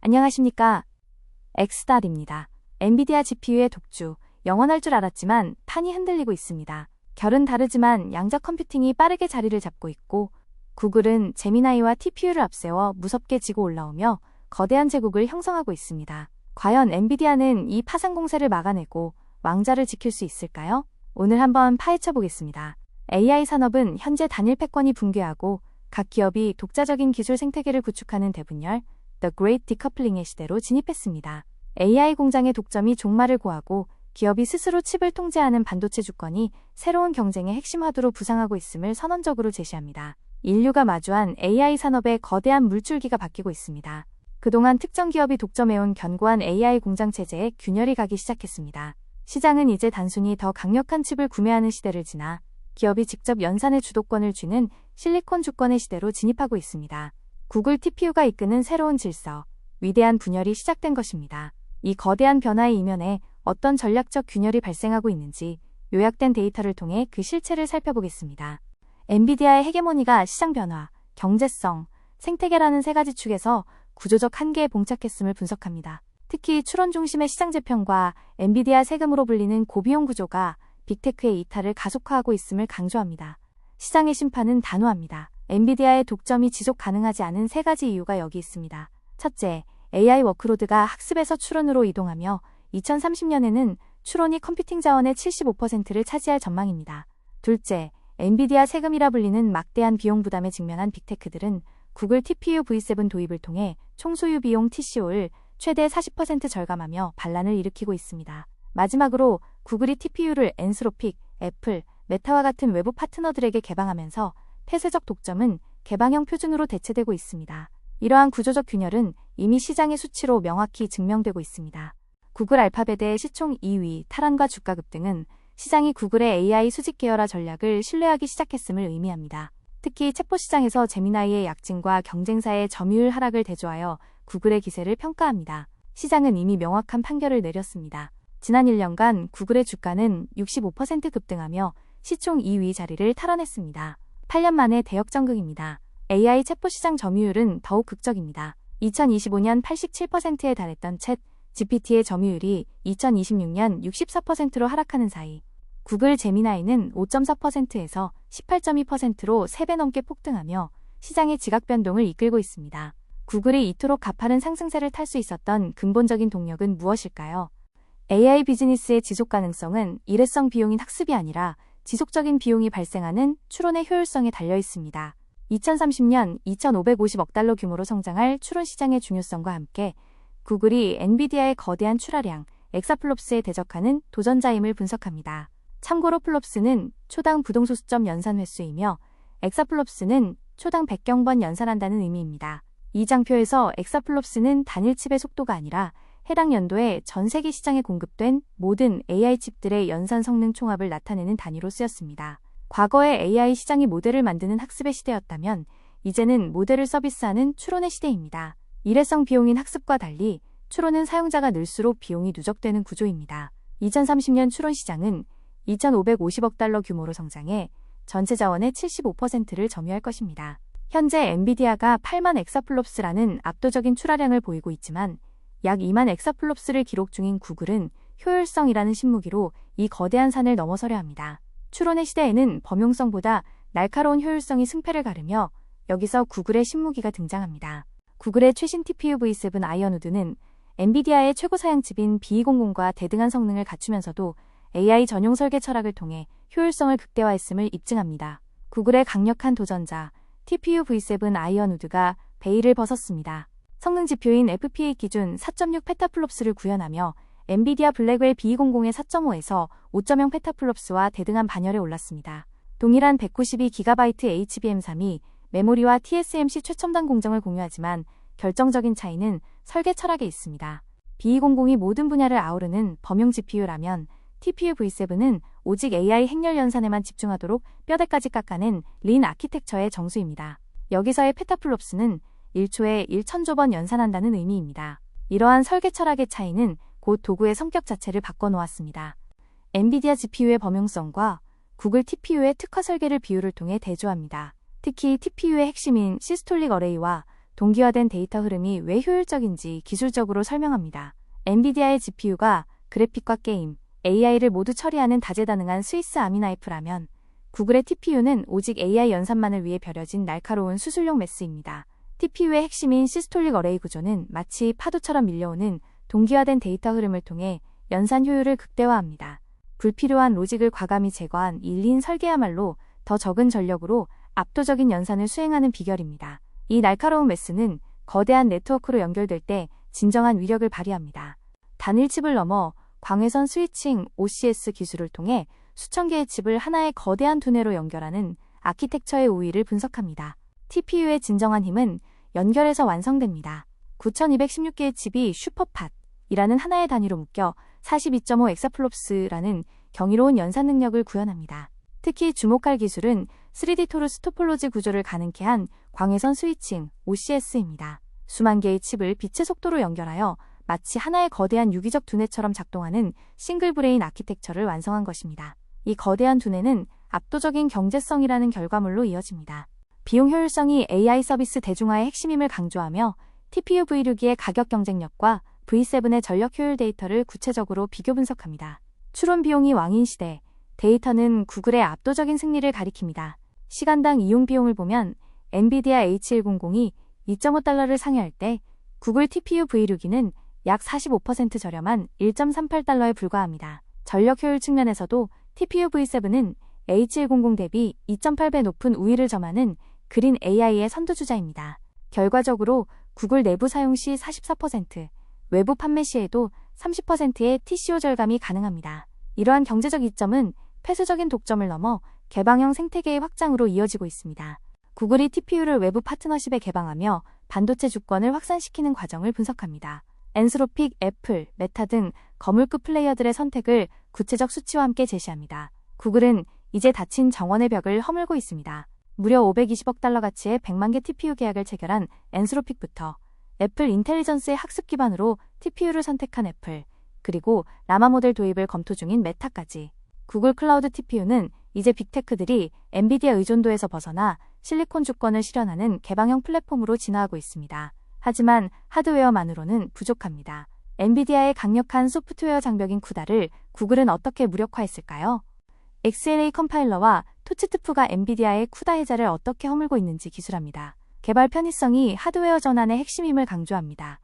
안녕하십니까. 엑스달입니다. 엔비디아 GPU의 독주, 영원할 줄 알았지만 판이 흔들리고 있습니다. 결은 다르지만 양자 컴퓨팅이 빠르게 자리를 잡고 있고 구글은 제미나이와 TPU를 앞세워 무섭게 지고 올라오며 거대한 제국을 형성하고 있습니다. 과연 엔비디아는 이 파상 공세를 막아내고 왕자를 지킬 수 있을까요? 오늘 한번 파헤쳐 보겠습니다. AI 산업은 현재 단일 패권이 붕괴하고 각 기업이 독자적인 기술 생태계를 구축하는 대분열, The Great Decoupling의 시대로 진입했습니다. AI 공장의 독점이 종말을 고하고 기업이 스스로 칩을 통제하는 반도체 주권이 새로운 경쟁의 핵심 화두로 부상하고 있음을 선언적으로 제시합니다. 인류가 마주한 AI 산업의 거대한 물줄기가 바뀌고 있습니다. 그동안 특정 기업이 독점해온 견고한 AI 공장 체제에 균열이 가기 시작했습니다. 시장은 이제 단순히 더 강력한 칩을 구매하는 시대를 지나 기업이 직접 연산의 주도권을 쥐는 실리콘 주권의 시대로 진입하고 있습니다. 구글 TPU가 이끄는 새로운 질서, 위대한 분열이 시작된 것입니다. 이 거대한 변화의 이면에 어떤 전략적 균열이 발생하고 있는지 요약된 데이터를 통해 그 실체를 살펴보겠습니다. 엔비디아의 헤게모니가 시장 변화, 경제성, 생태계라는 세 가지 축에서 구조적 한계에 봉착했음을 분석합니다. 특히 추론 중심의 시장 재평과 엔비디아 세금으로 불리는 고비용 구조가 빅테크의 이탈을 가속화하고 있음을 강조합니다. 시장의 심판은 단호합니다. 엔비디아의 독점이 지속 가능하지 않은 세 가지 이유가 여기 있습니다. 첫째, AI 워크로드가 학습에서 추론으로 이동하며 2030년에는 추론이 컴퓨팅 자원의 75%를 차지할 전망입니다. 둘째, 엔비디아 세금이라 불리는 막대한 비용 부담에 직면한 빅테크들은 구글 TPU V7 도입을 통해 총소유 비용 TCO를 최대 40% 절감하며 반란을 일으키고 있습니다. 마지막으로 구글이 TPU를 엔스로픽, 애플, 메타와 같은 외부 파트너들에게 개방하면서 폐쇄적 독점은 개방형 표준으로 대체되고 있습니다. 이러한 구조적 균열은 이미 시장의 수치로 명확히 증명되고 있습니다. 구글 알파벳의 시총 2위, 탈환과 주가 급등은 시장이 구글의 AI 수직 계열화 전략을 신뢰하기 시작했음을 의미합니다. 특히 챗봇 시장에서 제미나이의 약진과 경쟁사의 점유율 하락을 대조하여 구글의 기세를 평가합니다. 시장은 이미 명확한 판결을 내렸습니다. 지난 1년간 구글의 주가는 65% 급등하며 시총 2위 자리를 탈환했습니다. 8년 만에 대역전극입니다. AI 챗봇 시장 점유율은 더욱 극적입니다. 2025년 87%에 달했던 챗 GPT의 점유율이 2026년 64%로 하락하는 사이 구글 제미나이는 5.4%에서 18.2%로 3배 넘게 폭등하며 시장의 지각 변동을 이끌고 있습니다. 구글이 이토록 가파른 상승세를 탈 수 있었던 근본적인 동력은 무엇일까요? AI 비즈니스의 지속 가능성은 일회성 비용인 학습이 아니라 지속적인 비용이 발생하는 추론의 효율성에 달려 있습니다. 2030년 2,550억 달러 규모로 성장할 추론 시장의 중요성과 함께 구글이 엔비디아의 거대한 출하량, 엑사플롭스에 대적하는 도전자임을 분석합니다. 참고로 플롭스는 초당 부동소수점 연산 횟수이며 엑사플롭스는 초당 100경번 연산한다는 의미입니다. 이 장표에서 엑사플롭스는 단일 칩의 속도가 아니라 해당 연도에 전 세계 시장에 공급된 모든 AI 칩들의 연산 성능 총합을 나타내는 단위로 쓰였습니다. 과거의 AI 시장이 모델을 만드는 학습의 시대였다면 이제는 모델을 서비스하는 추론의 시대입니다. 일회성 비용인 학습과 달리 추론은 사용자가 늘수록 비용이 누적되는 구조입니다. 2030년 추론 시장은 2,550억 달러 규모로 성장해 전체 자원의 75%를 점유할 것입니다. 현재 엔비디아가 8만 엑사플롭스라는 압도적인 출하량을 보이고 있지만 약 2만 엑사플롭스를 기록 중인 구글은 효율성이라는 신무기로 이 거대한 산을 넘어서려 합니다. 추론의 시대에는 범용성보다 날카로운 효율성이 승패를 가르며 여기서 구글의 신무기가 등장합니다. 구글의 최신 TPU V7 아이언우드는 엔비디아의 최고 사양칩인 B200과 대등한 성능을 갖추면서도 AI 전용 설계 철학을 통해 효율성을 극대화했음을 입증합니다. 구글의 강력한 도전자 TPU V7 아이언우드가 베일을 벗었습니다. 성능 지표인 FPA 기준 4.6 페타플롭스를 구현하며 엔비디아 블랙웰 B200의 4.5에서 5.0 페타플롭스와 대등한 반열에 올랐습니다. 동일한 192GB HBM3이 메모리와 TSMC 최첨단 공정을 공유하지만 결정적인 차이는 설계 철학에 있습니다. B200이 모든 분야를 아우르는 범용 GPU라면 TPU V7은 오직 AI 행렬 연산에만 집중하도록 뼈대까지 깎아낸 린 아키텍처의 정수입니다. 여기서의 페타플롭스는 1초에 1,000조 번 연산한다는 의미입니다. 이러한 설계 철학의 차이는 곧 도구의 성격 자체를 바꿔놓았습니다. 엔비디아 GPU의 범용성과 구글 TPU의 특화 설계를 비율을 통해 대조합니다. 특히 TPU의 핵심인 시스톨릭 어레이와 동기화된 데이터 흐름이 왜 효율적인지 기술적으로 설명합니다. 엔비디아의 GPU가 그래픽과 게임, AI를 모두 처리하는 다재다능한 스위스 아미나이프라면 구글의 TPU는 오직 AI 연산만을 위해 벼려진 날카로운 수술용 메스입니다. TPU의 핵심인 시스톨릭 어레이 구조는 마치 파도처럼 밀려오는 동기화된 데이터 흐름을 통해 연산 효율을 극대화합니다. 불필요한 로직을 과감히 제거한 일리인 설계야말로 더 적은 전력으로 압도적인 연산을 수행하는 비결입니다. 이 날카로운 메스는 거대한 네트워크로 연결될 때 진정한 위력을 발휘합니다. 단일 칩을 넘어 광회선 스위칭 OCS 기술을 통해 수천 개의 칩을 하나의 거대한 두뇌로 연결하는 아키텍처의 우위를 분석합니다. TPU의 진정한 힘은 연결에서 완성됩니다. 9216개의 칩이 슈퍼팟이라는 하나의 단위로 묶여 42.5 엑사플롭스라는 경이로운 연산 능력을 구현합니다. 특히 주목할 기술은 3D 토르스 토폴로지 구조를 가능케 한 광회선 스위칭 OCS입니다. 수만 개의 칩을 빛의 속도로 연결하여 마치 하나의 거대한 유기적 두뇌처럼 작동하는 싱글 브레인 아키텍처를 완성한 것입니다. 이 거대한 두뇌는 압도적인 경제성이라는 결과물로 이어집니다. 비용 효율성이 AI 서비스 대중화의 핵심임을 강조하며 TPU V6의 가격 경쟁력과 V7의 전력 효율 데이터를 구체적으로 비교 분석합니다. 추론 비용이 왕인 시대, 데이터는 구글의 압도적인 승리를 가리킵니다. 시간당 이용 비용을 보면 엔비디아 H100이 2.5달러를 상회할 때 구글 TPU V6는 약 45% 저렴한 1.38달러에 불과합니다. 전력 효율 측면에서도 TPU V7은 H100 대비 2.8배 높은 우위를 점하는 그린 AI의 선두주자입니다. 결과적으로 구글 내부 사용 시 44%, 외부 판매 시에도 30%의 TCO 절감이 가능합니다. 이러한 경제적 이점은 폐쇄적인 독점을 넘어 개방형 생태계의 확장으로 이어지고 있습니다. 구글이 TPU를 외부 파트너십에 개방하며 반도체 주권을 확산시키는 과정을 분석합니다. 엔스로픽, 애플, 메타 등 거물급 플레이어들의 선택을 구체적 수치와 함께 제시합니다. 구글은 이제 닫힌 정원의 벽을 허물고 있습니다. 무려 520억 달러 가치의 100만 개 TPU 계약을 체결한 엔스로픽부터 애플 인텔리전스의 학습 기반으로 TPU를 선택한 애플, 그리고 라마 모델 도입을 검토 중인 메타까지. 구글 클라우드 TPU는 이제 빅테크들이 엔비디아 의존도에서 벗어나 실리콘 주권을 실현하는 개방형 플랫폼으로 진화하고 있습니다. 하지만 하드웨어만으로는 부족합니다. 엔비디아의 강력한 소프트웨어 장벽인 쿠다를 구글은 어떻게 무력화했을까요? XLA 컴파일러와 토치트프가 엔비디아의 쿠다 해자를 어떻게 허물고 있는지 기술합니다. 개발 편의성이 하드웨어 전환의 핵심임을 강조합니다.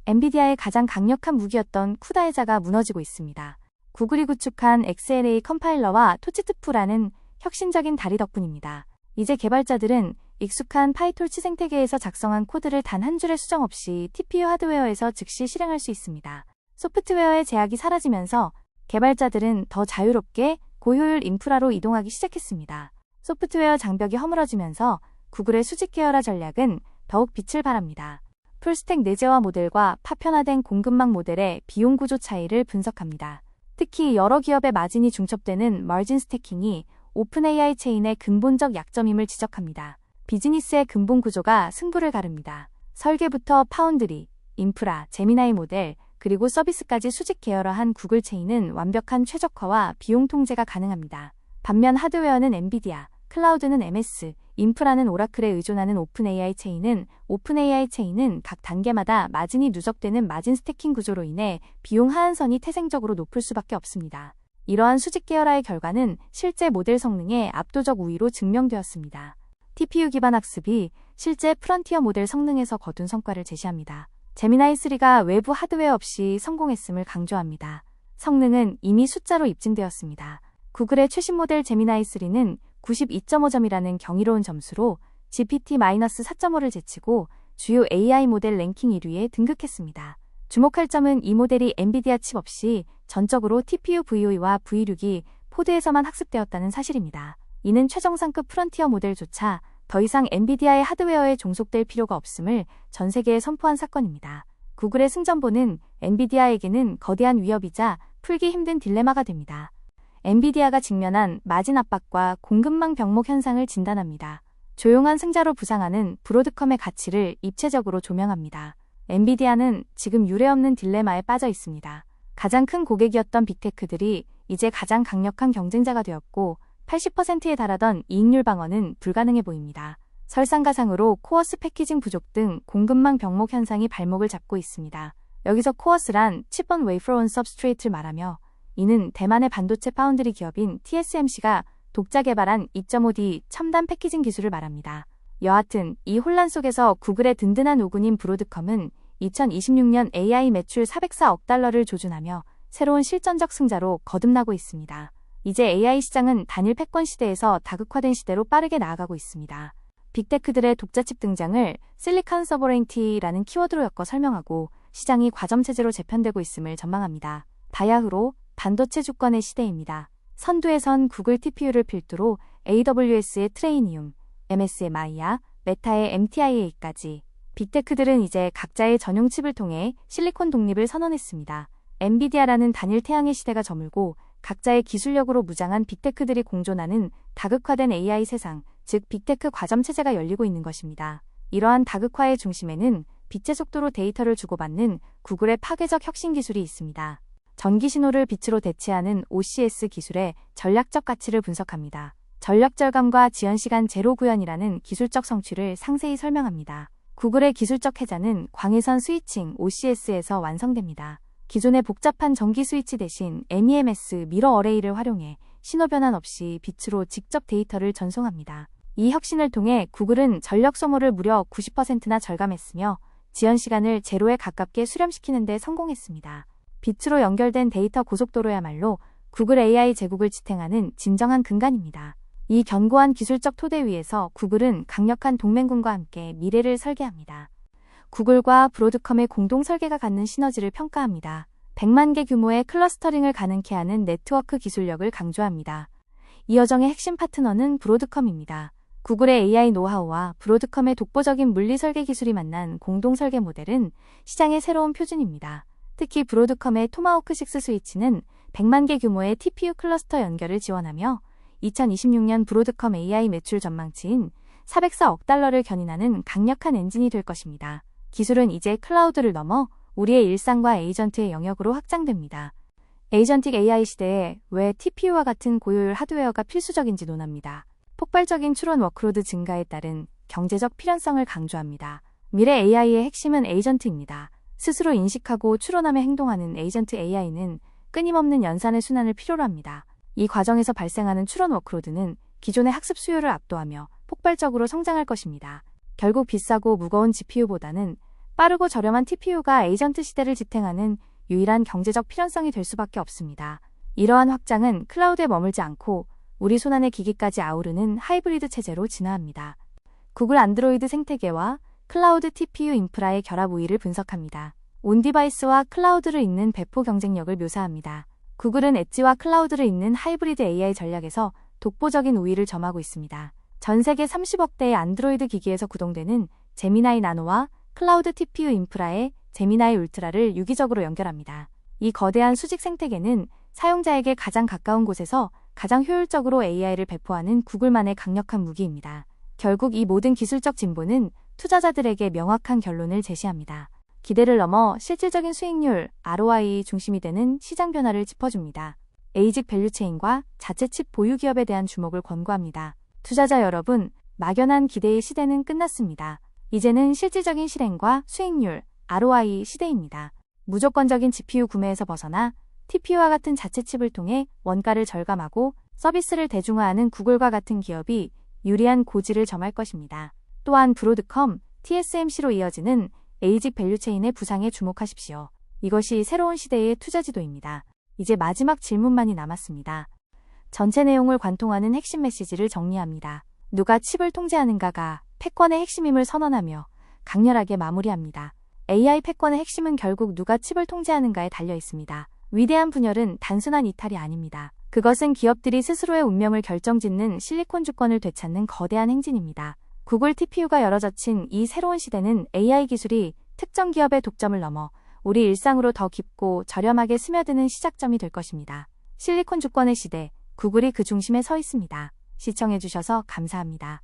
엔비디아의 가장 강력한 무기였던 쿠다 해자가 무너지고 있습니다. 구글이 구축한 XLA 컴파일러와 토치트프라는 혁신적인 다리 덕분입니다. 이제 개발자들은 익숙한 파이톨치 생태계에서 작성한 코드를 단 한 줄의 수정 없이 TPU 하드웨어에서 즉시 실행할 수 있습니다. 소프트웨어의 제약이 사라지면서 개발자들은 더 자유롭게 고효율 인프라로 이동하기 시작했습니다. 소프트웨어 장벽이 허물어지면서 구글의 수직 계열화 전략은 더욱 빛을 발합니다. 풀스택 내재화 모델과 파편화된 공급망 모델의 비용 구조 차이를 분석합니다. 특히 여러 기업의 마진이 중첩되는 머진 스태킹이 오픈 AI 체인의 근본적 약점임을 지적합니다. 비즈니스의 근본 구조가 승부를 가릅니다. 설계부터 파운드리, 인프라, 제미나이 모델, 그리고 서비스까지 수직 계열화한 구글 체인은 완벽한 최적화와 비용 통제가 가능합니다. 반면 하드웨어는 엔비디아, 클라우드는 MS, 인프라는 오라클에 의존하는 오픈 AI 체인은 각 단계마다 마진이 누적되는 마진 스태킹 구조로 인해 비용 하한선이 태생적으로 높을 수밖에 없습니다. 이러한 수직 계열화의 결과는 실제 모델 성능의 압도적 우위로 증명되었습니다. TPU 기반 학습이 실제 프론티어 모델 성능에서 거둔 성과를 제시합니다. 제미나이3가 외부 하드웨어 없이 성공했음을 강조합니다. 성능은 이미 숫자로 입증되었습니다. 구글의 최신 모델 제미나이3는 92.5점이라는 경이로운 점수로 GPT-4.5를 제치고 주요 AI 모델 랭킹 1위에 등극했습니다. 주목할 점은 이 모델이 엔비디아 칩 없이 전적으로 TPU V5와 V6이 포드에서만 학습되었다는 사실입니다. 이는 최정상급 프론티어 모델조차 더 이상 엔비디아의 하드웨어에 종속될 필요가 없음을 전 세계에 선포한 사건입니다. 구글의 승전보는 엔비디아에게는 거대한 위협이자 풀기 힘든 딜레마가 됩니다. 엔비디아가 직면한 마진 압박과 공급망 병목 현상을 진단합니다. 조용한 승자로 부상하는 브로드컴의 가치를 입체적으로 조명합니다. 엔비디아는 지금 유례없는 딜레마에 빠져 있습니다. 가장 큰 고객이었던 빅테크들이 이제 가장 강력한 경쟁자가 되었고 80%에 달하던 이익률 방어는 불가능해 보입니다. 설상가상으로 코어스 패키징 부족 등 공급망 병목 현상이 발목을 잡고 있습니다. 여기서 코어스란 Chip on Wafer on Substrate를 말하며 이는 대만의 반도체 파운드리 기업인 TSMC가 독자 개발한 2.5D 첨단 패키징 기술을 말합니다. 여하튼 이 혼란 속에서 구글의 든든한 오군인 브로드컴은 2026년 AI 매출 404억 달러를 조준하며 새로운 실전적 승자로 거듭나고 있습니다. 이제 AI 시장은 단일 패권 시대에서 다극화된 시대로 빠르게 나아가고 있습니다. 빅테크들의 독자칩 등장을 실리콘 서버레인티라는 키워드로 엮어 설명하고 시장이 과점체제로 재편되고 있음을 전망합니다. 바야흐로 반도체 주권의 시대입니다. 선두에선 구글 TPU를 필두로 AWS의 트레이니움, MS의 마이야, 메타의 MTIA까지 빅테크들은 이제 각자의 전용 칩을 통해 실리콘 독립을 선언했습니다. 엔비디아라는 단일 태양의 시대가 저물고 각자의 기술력으로 무장한 빅테크들이 공존하는 다극화된 AI 세상, 즉 빅테크 과점체제가 열리고 있는 것입니다. 이러한 다극화의 중심에는 빛의 속도로 데이터를 주고받는 구글의 파괴적 혁신 기술이 있습니다. 전기 신호를 빛으로 대체하는 OCS 기술의 전략적 가치를 분석합니다. 전력 절감과 지연시간 제로 구현이라는 기술적 성취를 상세히 설명합니다. 구글의 기술적 해자는 광해선 스위칭 OCS에서 완성됩니다. 기존의 복잡한 전기 스위치 대신 MEMS 미러 어레이를 활용해 신호 변환 없이 빛으로 직접 데이터를 전송합니다. 이 혁신을 통해 구글은 전력 소모를 무려 90%나 절감했으며 지연 시간을 제로에 가깝게 수렴시키는 데 성공했습니다. 빛으로 연결된 데이터 고속도로야말로 구글 AI 제국을 지탱하는 진정한 근간입니다. 이 견고한 기술적 토대 위에서 구글은 강력한 동맹군과 함께 미래를 설계합니다. 구글과 브로드컴의 공동 설계가 갖는 시너지를 평가합니다. 100만 개 규모의 클러스터링을 가능케 하는 네트워크 기술력을 강조합니다. 이 여정의 핵심 파트너는 브로드컴입니다. 구글의 AI 노하우와 브로드컴의 독보적인 물리 설계 기술이 만난 공동 설계 모델은 시장의 새로운 표준입니다. 특히 브로드컴의 토마호크 6 스위치는 100만 개 규모의 TPU 클러스터 연결을 지원하며 2026년 브로드컴 AI 매출 전망치인 404억 달러를 견인하는 강력한 엔진이 될 것입니다. 기술은 이제 클라우드를 넘어 우리의 일상과 에이전트의 영역으로 확장됩니다. 에이전틱 AI 시대에 왜 TPU와 같은 고효율 하드웨어가 필수적인지 논합니다. 폭발적인 추론 워크로드 증가에 따른 경제적 필연성을 강조합니다. 미래 AI의 핵심은 에이전트입니다. 스스로 인식하고 추론하며 행동하는 에이전트 AI는 끊임없는 연산의 순환을 필요로 합니다. 이 과정에서 발생하는 추론 워크로드는 기존의 학습 수요를 압도하며 폭발적으로 성장할 것입니다. 결국 비싸고 무거운 GPU보다는 빠르고 저렴한 TPU가 에이전트 시대를 지탱하는 유일한 경제적 필연성이 될 수밖에 없습니다. 이러한 확장은 클라우드에 머물지 않고 우리 손안의 기기까지 아우르는 하이브리드 체제로 진화합니다. 구글 안드로이드 생태계와 클라우드 TPU 인프라의 결합 우위를 분석합니다. 온디바이스와 클라우드를 잇는 배포 경쟁력을 묘사합니다. 구글은 엣지와 클라우드를 잇는 하이브리드 AI 전략에서 독보적인 우위를 점하고 있습니다. 전 세계 30억대의 안드로이드 기기에서 구동되는 제미나이 나노와 클라우드 TPU 인프라의 제미나이 울트라를 유기적으로 연결합니다. 이 거대한 수직 생태계는 사용자에게 가장 가까운 곳에서 가장 효율적으로 AI를 배포하는 구글만의 강력한 무기입니다. 결국 이 모든 기술적 진보는 투자자들에게 명확한 결론을 제시합니다. 기대를 넘어 실질적인 수익률, ROI 중심이 되는 시장 변화를 짚어줍니다. 에이직 밸류체인과 자체 칩 보유 기업에 대한 주목을 권고합니다. 투자자 여러분, 막연한 기대의 시대는 끝났습니다. 이제는 실질적인 실행과 수익률, ROI 시대입니다. 무조건적인 GPU 구매에서 벗어나 TPU와 같은 자체 칩을 통해 원가를 절감하고 서비스를 대중화하는 구글과 같은 기업이 유리한 고지를 점할 것입니다. 또한 브로드컴, TSMC로 이어지는 에이직 밸류체인의 부상에 주목하십시오. 이것이 새로운 시대의 투자 지도입니다. 이제 마지막 질문만이 남았습니다. 전체 내용을 관통하는 핵심 메시지를 정리합니다. 누가 칩을 통제하는가가 패권의 핵심임을 선언하며 강렬하게 마무리합니다. AI 패권의 핵심은 결국 누가 칩을 통제하는가에 달려 있습니다. 위대한 분열은 단순한 이탈이 아닙니다. 그것은 기업들이 스스로의 운명을 결정짓는 실리콘 주권을 되찾는 거대한 행진입니다. 구글 TPU가 열어젖힌 이 새로운 시대는 AI 기술이 특정 기업의 독점을 넘어 우리 일상으로 더 깊고 저렴하게 스며드는 시작점이 될 것입니다. 실리콘 주권의 시대, 구글이 그 중심에 서 있습니다. 시청해주셔서 감사합니다.